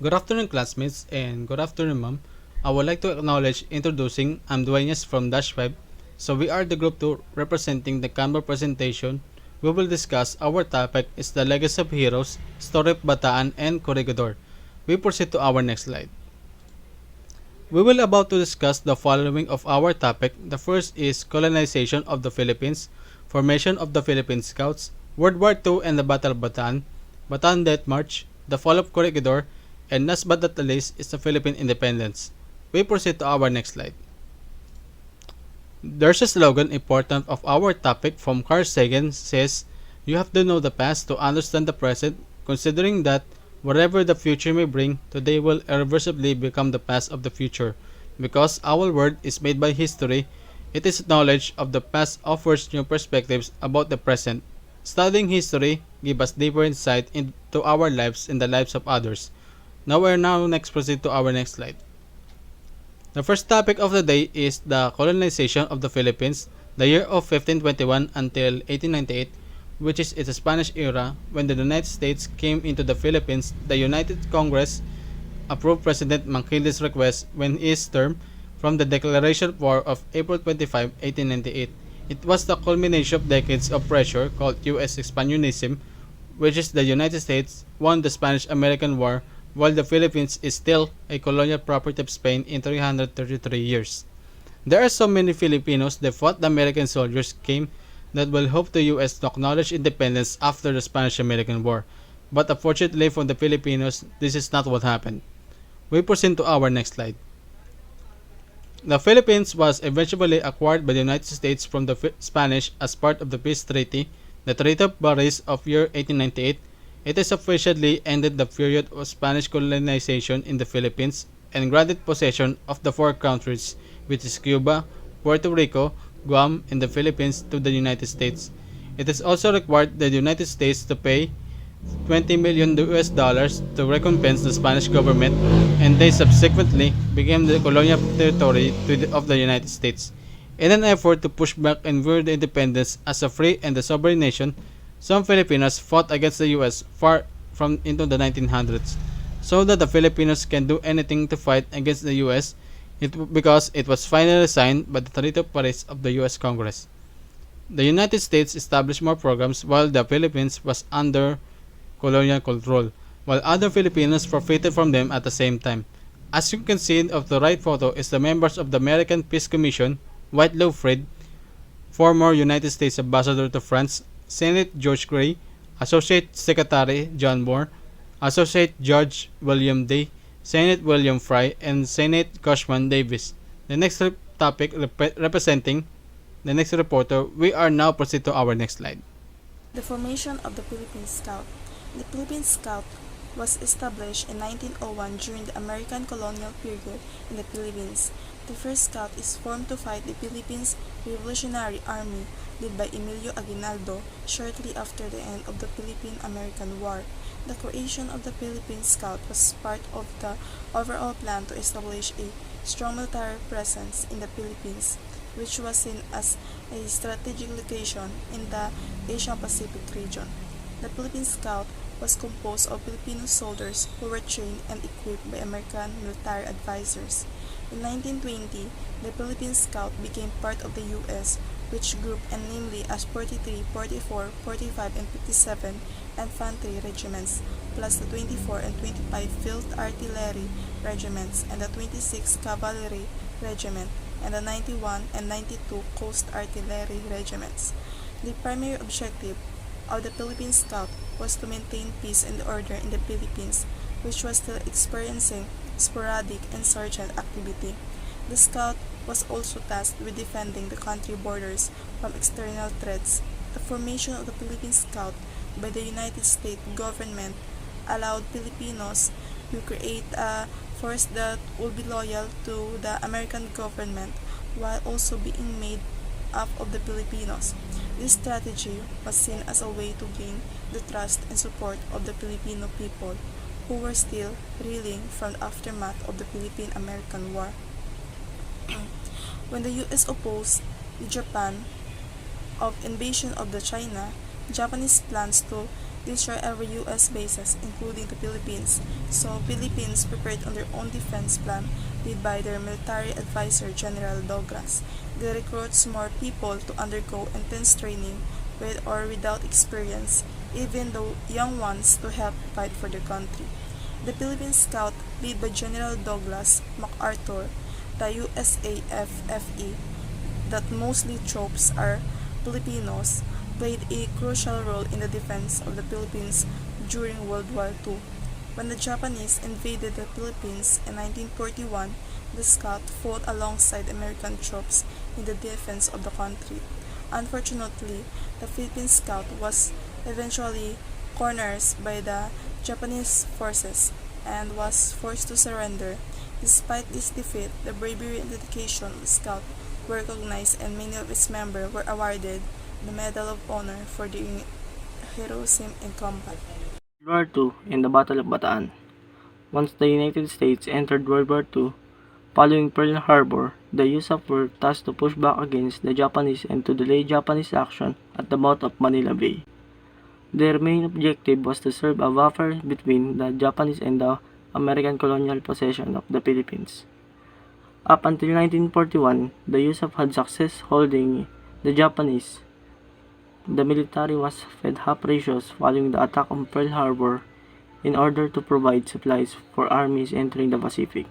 Good afternoon, classmates, and good afternoon, ma'am. I would like to acknowledge introducing I'm Dueñas from Dash 5. So we are the group 2 representing the Canva presentation. We will discuss our topic is the legacy of heroes, story of Bataan and Corregidor. We proceed to our next slide. We will about to discuss the following of our topic. The first is colonization of the Philippines, formation of the Philippine Scouts, World War II and the Battle of Bataan, Bataan Death March, the fall of Corregidor, and last but not the least is the Philippine independence. We proceed to our next slide. There's a slogan important of our topic from Carl Sagan says, "You have to know the past to understand the present, considering that whatever the future may bring, today will irreversibly become the past of the future. Because our world is made by history, it is knowledge of the past offers new perspectives about the present. Studying history gives us deeper insight into our lives and the lives of others." Now we are now next proceed to our next slide. The first topic of the day is the colonization of the Philippines, the year of 1521 until 1898, which is its Spanish era. When the United States came into the Philippines, the United Congress approved President Mankile's request when his term from the Declaration of War of April 25, 1898. It was the culmination of decades of pressure called U.S. expansionism, which is the United States won the Spanish-American War while the Philippines is still a colonial property of Spain in 333 years. There are so many Filipinos that fought the American soldiers came that will hope the U.S. to acknowledge independence after the Spanish-American War. But unfortunately for the Filipinos, this is not what happened. We proceed to our next slide. The Philippines was eventually acquired by the United States from the Spanish as part of the peace treaty, the Treaty of Paris of year 1898. It has officially ended the period of Spanish colonization in the Philippines and granted possession of the four countries, which is Cuba, Puerto Rico, Guam, and the Philippines to the United States. It has also required the United States to pay $20 million to recompense the Spanish government, and they subsequently became the colonial territory of the United States. In an effort to push back and view the independence as a free and a sovereign nation, some Filipinos fought against the U.S. far from into the 1900s, so that the Filipinos can do anything to fight against the U.S. Because it was finally signed by the Treaty of Paris of the U.S. Congress. The United States established more programs while the Philippines was under colonial control, while other Filipinos profited from them at the same time. As you can see of the right photo is the members of the American Peace Commission, Whitelaw Fred, former United States Ambassador to France, Senate George Gray, Associate Secretary John Moore, Associate Judge William Day, Senate William Fry, and Senate Cushman Davis. The next topic representing the next reporter, we are now proceed to our next slide. The formation of the Philippine Scout. The Philippine Scout was established in 1901 during the American colonial period in the Philippines. The first Scout is formed to fight the Philippines Revolutionary Army led by Emilio Aguinaldo shortly after the end of the Philippine-American War. The creation of the Philippine Scout was part of the overall plan to establish a strong military presence in the Philippines, which was seen as a strategic location in the Asia-Pacific region. The Philippine Scout was composed of Filipino soldiers who were trained and equipped by American military advisors. In 1920, the Philippine Scout became part of the U.S., which grouped and namely as 43, 44, 45, and 57 infantry regiments, plus the 24 and 25 field artillery regiments and the 26 cavalry regiment, and the 91 and 92 coast artillery regiments. The primary objective of the Philippine Scout was to maintain peace and order in the Philippines, which was still experiencing sporadic insurgent activity. The Scout was also tasked with defending the country borders from external threats. The formation of the Philippine Scout by the United States government allowed Filipinos to create a force that would be loyal to the American government while also being made up of the Filipinos. This strategy was seen as a way to gain the trust and support of the Filipino people, who were still reeling from the aftermath of the Philippine-American War. When the U.S. opposed the Japan of invasion of the China, Japanese plans to destroy every U.S. bases, including the Philippines. So, Philippines prepared on their own defense plan led by their military advisor General Douglas. They recruits more people to undergo intense training with or without experience, even though young ones to help fight for their country. The Philippine Scout, led by General Douglas MacArthur, the USAFFE, that mostly troops are Filipinos, played a crucial role in the defense of the Philippines during World War II. When the Japanese invaded the Philippines in 1941, the Scout fought alongside American troops in the defense of the country. Unfortunately, the Philippine Scout was eventually cornered by the Japanese forces and was forced to surrender. Despite this defeat, the bravery and dedication of the Scout were recognized and many of its members were awarded the Medal of Honor for their heroism in combat. World War II and the Battle of Bataan. Once the United States entered World War II, following Pearl Harbor, the USAF were tasked to push back against the Japanese and to delay Japanese action at the mouth of Manila Bay. Their main objective was to serve a buffer between the Japanese and the American colonial possession of the Philippines. Up until 1941, the USAF had success holding the Japanese. The military was fed half rations following the attack on Pearl Harbor in order to provide supplies for armies entering the Pacific.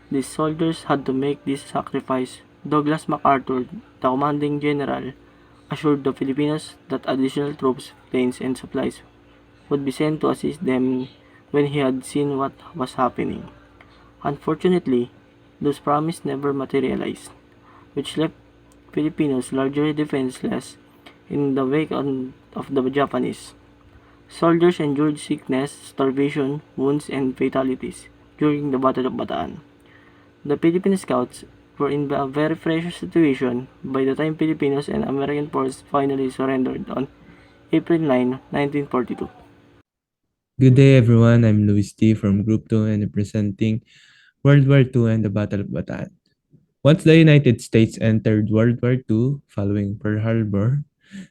These soldiers had to make this sacrifice. Douglas MacArthur, the commanding general, assured the Filipinos that additional troops, planes, and supplies would be sent to assist them when he had seen what was happening. Unfortunately, those promises never materialized, which left Filipinos largely defenseless in the wake of the Japanese. Soldiers endured sickness, starvation, wounds, and fatalities during the Battle of Bataan. The Philippine Scouts were in a very precious situation by the time Filipinos and American forces finally surrendered on April 9, 1942. Good day, everyone. I'm Luis T. from Group 2 and representing World War II and the Battle of Bataan. Once the United States entered World War II following Pearl Harbor,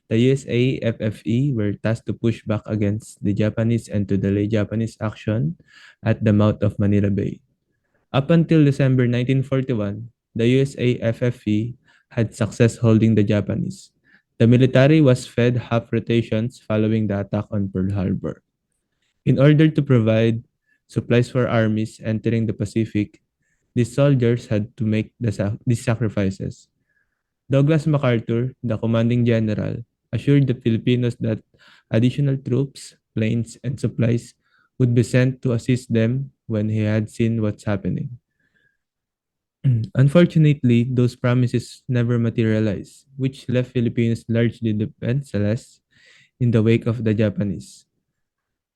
the USAFFE were tasked to push back against the Japanese and to delay Japanese action at the mouth of Manila Bay. Up until December 1941, the USAFFE had success holding the Japanese. The military was fed half rotations following the attack on Pearl Harbor. In order to provide supplies for armies entering the Pacific, these soldiers had to make these sacrifices. Douglas MacArthur, the commanding general, assured the Filipinos that additional troops, planes, and supplies would be sent to assist them when he had seen what's happening. Unfortunately, those promises never materialized, which left Filipinos largely defenseless in the wake of the Japanese.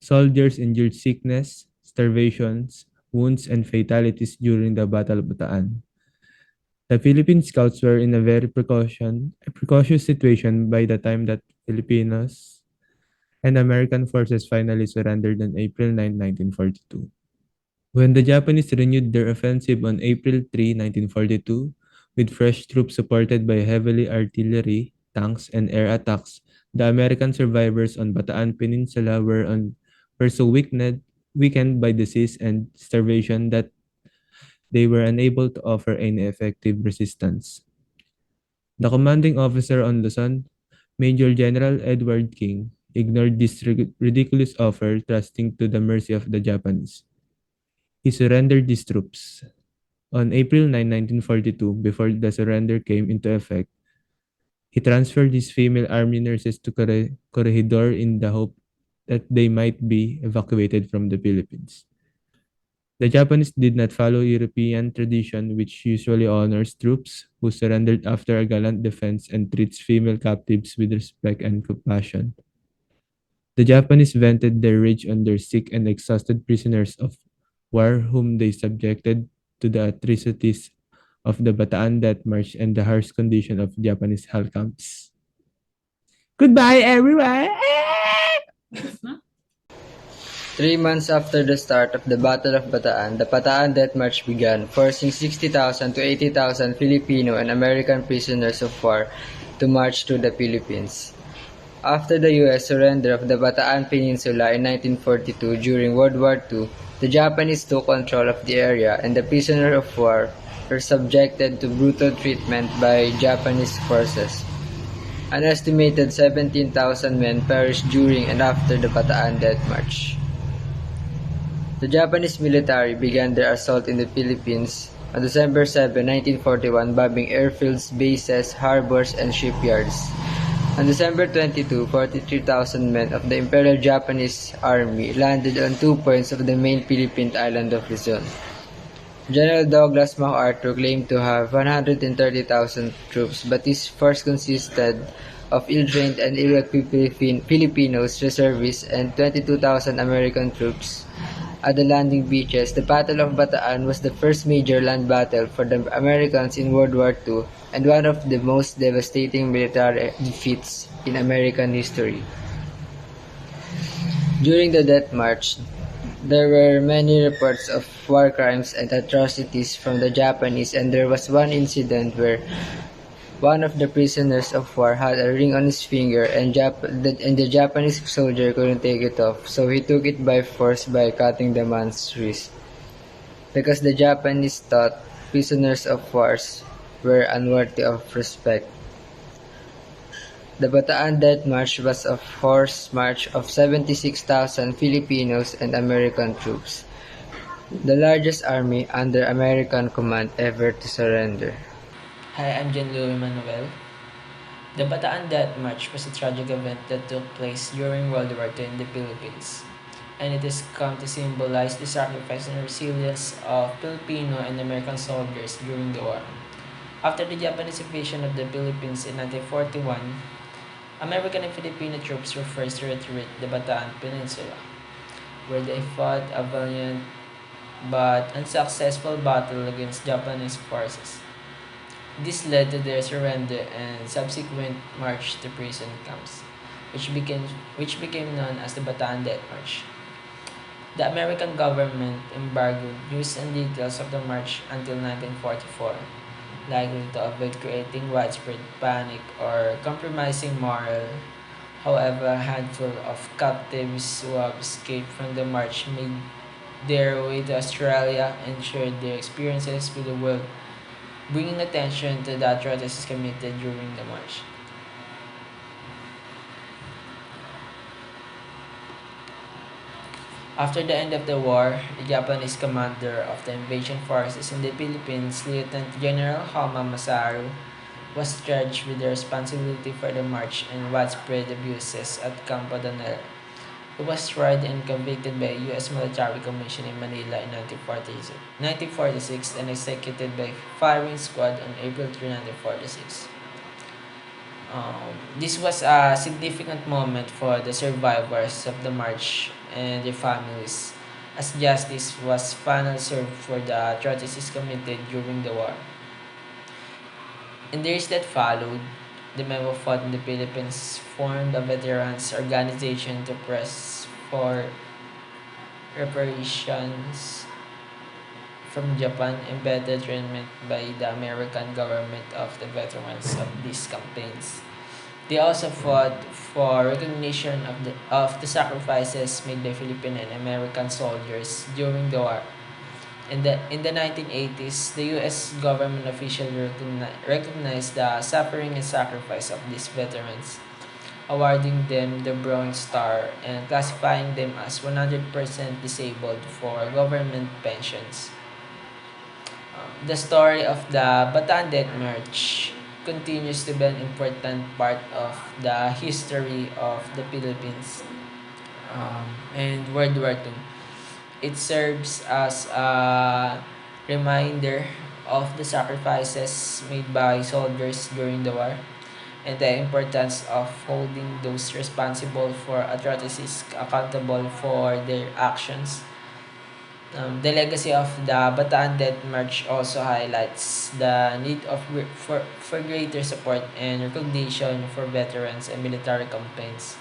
Soldiers endured sickness, starvations, wounds, and fatalities during the Battle of Bataan. The Philippine Scouts were in a very precautious situation by the time that Filipinos and American forces finally surrendered on April 9, 1942. When the Japanese renewed their offensive on April 3, 1942, with fresh troops supported by heavily artillery, tanks, and air attacks, the American survivors on Bataan Peninsula were so weakened by disease and starvation that they were unable to offer any effective resistance. The commanding officer on Luzon, Major General Edward King, ignored this ridiculous offer, trusting to the mercy of the Japanese. He surrendered these troops. On April 9, 1942, before the surrender came into effect, he transferred his female army nurses to Corregidor in the hope that they might be evacuated from the Philippines. The Japanese did not follow European tradition, which usually honors troops who surrendered after a gallant defense and treats female captives with respect and compassion. The Japanese vented their rage on their sick and exhausted prisoners of war whom they subjected to the atrocities of the Bataan Death March and the harsh condition of Japanese hell camps. Goodbye, everyone! 3 months after the start of the Battle of Bataan, the Bataan Death March began, forcing 60,000 to 80,000 Filipino and American prisoners of war to march to the Philippines. After the U.S. surrender of the Bataan Peninsula in 1942 during World War II, the Japanese took control of the area and the prisoners of war were subjected to brutal treatment by Japanese forces. An estimated 17,000 men perished during and after the Bataan Death March. The Japanese military began their assault in the Philippines on December 7, 1941, bombing airfields, bases, harbors, and shipyards. On December 22, 43,000 men of the Imperial Japanese Army landed on 2 points of the main Philippine island of Luzon. General Douglas MacArthur claimed to have 130,000 troops, but his force consisted of ill-trained and ill-equipped Filipinos, reservists, and 22,000 American troops. At the landing beaches, the Battle of Bataan was the first major land battle for the Americans in World War II and one of the most devastating military defeats in American history. During the Death March, there were many reports of war crimes and atrocities from the Japanese, and there was one incident where one of the prisoners of war had a ring on his finger, and the Japanese soldier couldn't take it off, so he took it by force by cutting the man's wrist. Because the Japanese thought prisoners of war were unworthy of respect. The Bataan Death March was a forced march of 76,000 Filipinos and American troops, the largest army under American command ever to surrender. Hi, I'm John Louis Manuel. The Bataan Death March was a tragic event that took place during World War II in the Philippines, and it has come to symbolize the sacrifice and resilience of Filipino and American soldiers during the war. After the Japanese invasion of the Philippines in 1941, American and Filipino troops were forced to retreat the Bataan Peninsula, where they fought a valiant but unsuccessful battle against Japanese forces. This led to their surrender and subsequent march to prison camps, which became known as the Bataan Death March. The American government embargoed news and details of the march until 1944, likely to avoid creating widespread panic or compromising morale. However, a handful of captives who have escaped from the march made their way to Australia and shared their experiences with the world, bringing attention to the atrocities committed during the march. After the end of the war, the Japanese commander of the invasion forces in the Philippines, Lieutenant General Hama Masaru, was charged with the responsibility for the march and widespread abuses at Campo Donel. He was tried and convicted by a U.S. military commission in Manila in 1946 and executed by firing squad on April 3, 1946. This was a significant moment for the survivors of the march and their families, as justice was finally served for the atrocities committed during the war. In the years that followed, the men who fought in the Philippines formed a veterans organization to press for reparations from Japan and better treatment by the American government of the veterans of these campaigns. They also fought for recognition of the sacrifices made by Philippine and American soldiers during the war. In the 1980s, the U.S. government officially recognized the suffering and sacrifice of these veterans, awarding them the Bronze Star and classifying them as 100% disabled for government pensions. The story of the Bataan Death March continues to be an important part of the history of the Philippines and World War II. It serves as a reminder of the sacrifices made by soldiers during the war and the importance of holding those responsible for atrocities accountable for their actions. The legacy of the Bataan Death March also highlights the need for greater support and recognition for veterans and military campaigns,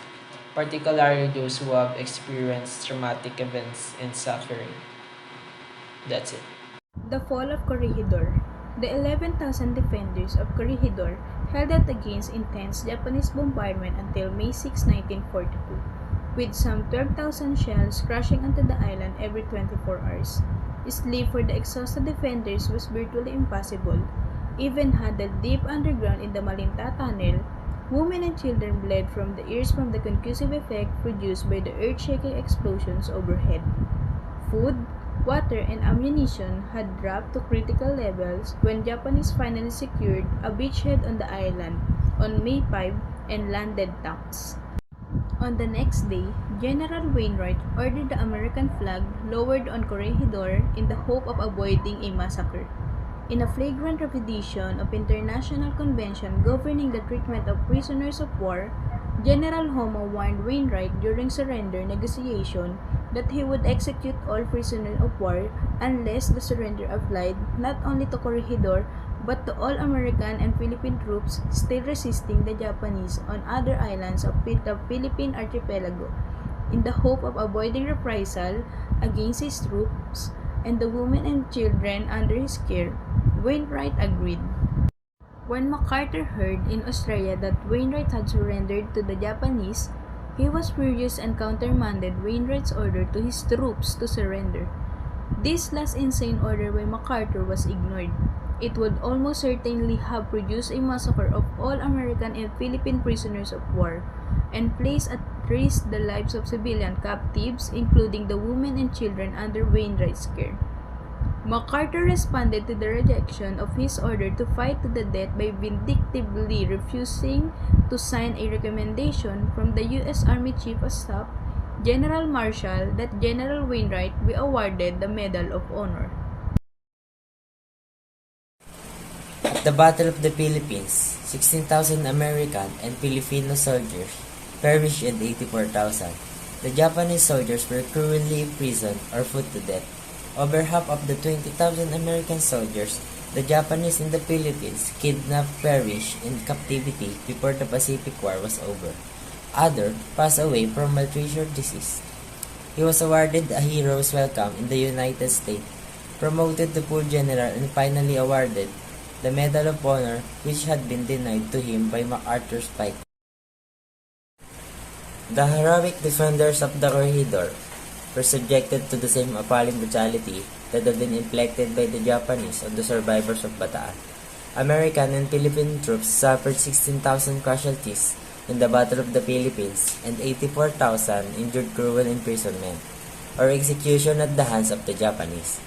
particularly those who have experienced traumatic events and suffering. That's it. The fall of Corregidor. The 11,000 defenders of Corregidor held out against intense Japanese bombardment until May 6, 1942, with some 12,000 shells crashing onto the island every 24 hours. Sleep for the exhausted defenders was virtually impossible. Even huddled deep underground in the Malinta tunnel, women and children bled from the ears from the concussive effect produced by the earth-shaking explosions overhead. Food, water, and ammunition had dropped to critical levels when Japanese finally secured a beachhead on the island on May 5 and landed tanks. On the next day, General Wainwright ordered the American flag lowered on Corregidor in the hope of avoiding a massacre. In a flagrant repudiation of international convention governing the treatment of prisoners of war, General Homo warned Wainwright during surrender negotiation that he would execute all prisoners of war unless the surrender applied not only to Corregidor but to all American and Philippine troops still resisting the Japanese on other islands of the Philippine archipelago. In the hope of avoiding reprisal against his troops and the women and children under his care, Wainwright agreed. When MacArthur heard in Australia that Wainwright had surrendered to the Japanese, he was furious and countermanded Wainwright's order to his troops to surrender. This last insane order by MacArthur was ignored. It would almost certainly have produced a massacre of all American and Philippine prisoners of war, and placed at risk the lives of civilian captives, including the women and children under Wainwright's care. MacArthur responded to the rejection of his order to fight to the death by vindictively refusing to sign a recommendation from the U.S. Army Chief of Staff, General Marshall, that General Wainwright be awarded the Medal of Honor. At the Battle of the Philippines, 16,000 American and Filipino soldiers perished and 84,000. The Japanese soldiers were cruelly imprisoned or put to death. Over half of the 20,000 American soldiers, the Japanese in the Philippines kidnapped, perished in captivity before the Pacific War was over. Others passed away from malnutrition or disease. He was awarded a hero's welcome in the United States, promoted to full general, and finally awarded the Medal of Honor, which had been denied to him by MacArthur's fight. The heroic defenders of the Corregidor were subjected to the same appalling brutality that had been inflicted by the Japanese on the survivors of Bataan. American and Philippine troops suffered 16,000 casualties in the Battle of the Philippines and 84,000 endured cruel imprisonment or execution at the hands of the Japanese.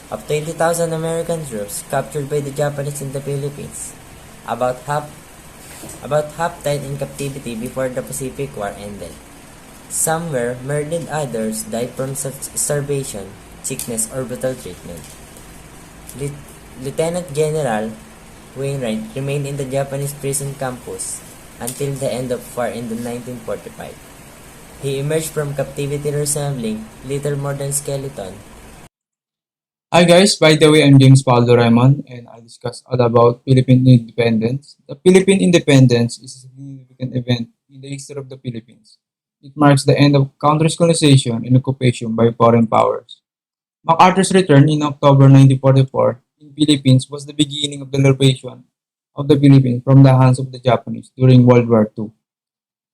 Of 20,000 American troops captured by the Japanese in the Philippines, about half died in captivity before the Pacific War ended. Some were murdered, others died from starvation, sickness, or brutal treatment. Lieutenant General Wainwright remained in the Japanese prison campus until the end of war in 1945. He emerged from captivity resembling little more than skeleton. Hi guys, by the way, I'm James Paulo Raymond and I'll discuss all about Philippine independence. The Philippine independence is a significant event in the history of the Philippines. It marks the end of counter-colonization and occupation by foreign powers. MacArthur's return in October 1944 in Philippines was the beginning of the liberation of the Philippines from the hands of the Japanese during World War II.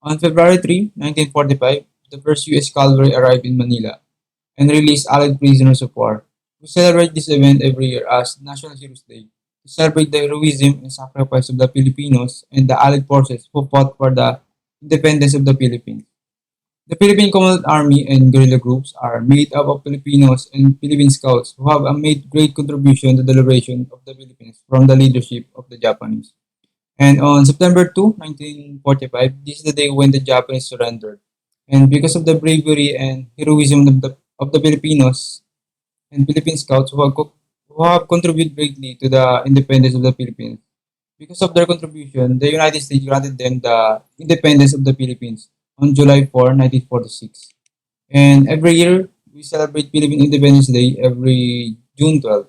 On February 3, 1945, the first U.S. cavalry arrived in Manila and released Allied prisoners of war. We celebrate this event every year as National Heroes Day to celebrate the heroism and sacrifice of the Filipinos and the Allied forces who fought for the independence of the Philippines. The Philippine Commonwealth Army and guerrilla groups are made up of Filipinos and Philippine scouts who have made great contribution to the liberation of the Philippines from the leadership of the Japanese. And on September 2, 1945, this is the day when the Japanese surrendered. And because of the bravery and heroism of the Filipinos and Philippine scouts who have contributed greatly to the independence of the Philippines, because of their contribution, the United States granted them the independence of the Philippines on July 4, 1946. And every year, we celebrate Philippine Independence Day every June 12th.